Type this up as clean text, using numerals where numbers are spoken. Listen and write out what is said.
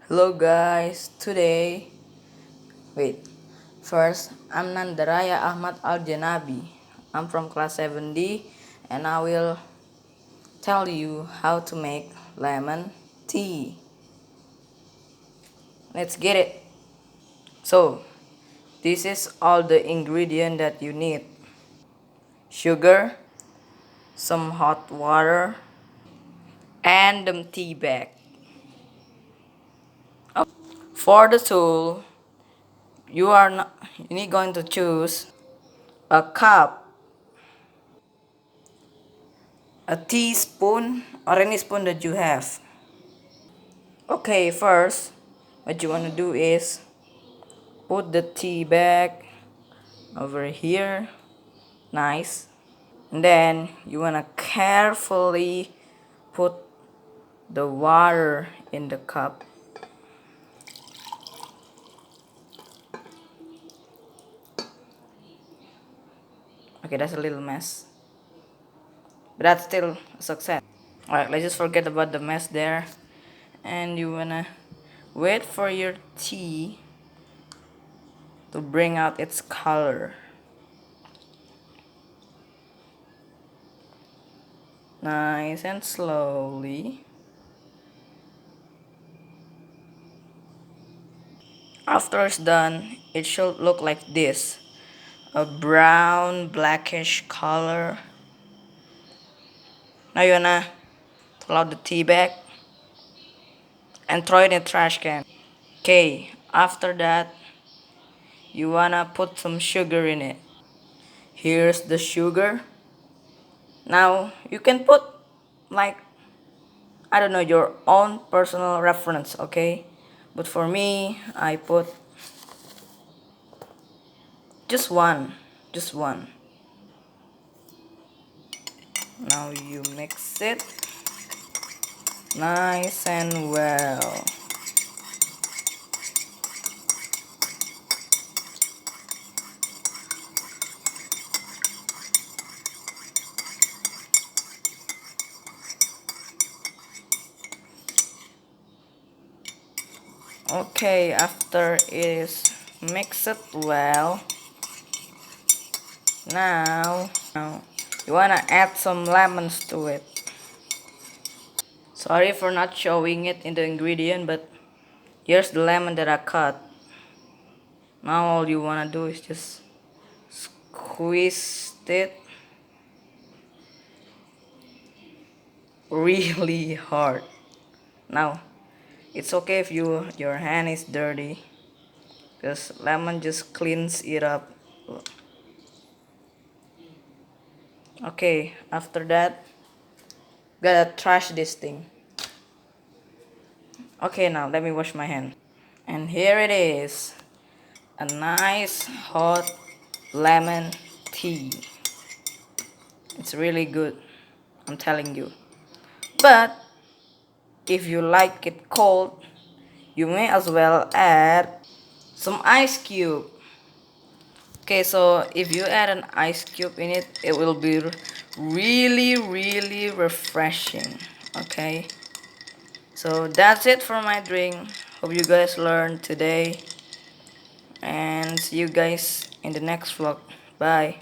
Hello guys, wait, first I'm Nandaraya Ahmad Al-Janabi. I'm from class 7D and I will tell you how to make lemon tea. Let's get it. So, this is all the ingredient that you need. Sugar, some hot water, and the tea bag. For the tool, you need going to choose a cup, a teaspoon, or any spoon that you have. Okay, first, what you want to do is put the tea bag over here. Nice. And then you want to carefully put the water in the cup. Okay, that's a little mess, but that's still a success. Alright, let's just forget about the mess there. And you wanna wait for your tea to bring out its color. Nice and slowly. After it's done, it should look like this. A brown blackish color. Now you wanna pull out the tea bag and throw it in the trash can. Okay, after that you wanna put some sugar in it. Here's the sugar. Now you can put like, I don't know, your own personal reference, okay? But for me, I put just one. Just one. Now you mix it nice and well. Okay, after it is mixed well, now you wanna add some lemons to it. Sorry for not showing it in the ingredient, but here's the lemon that I cut. Now all you wanna do is just squeeze it really hard. Now it's okay if your hand is dirty, because lemon just cleans it up. Okay, after that, gotta trash this thing. Okay, now let me wash my hand. And here it is, a nice hot lemon tea. It's really good, I'm telling you. But if you like it cold, you may as well add some ice cube. Okay, so if you add an ice cube in it, it will be really refreshing. Okay, so that's it for my drink. Hope you guys learned today, and see you guys in the next vlog. Bye.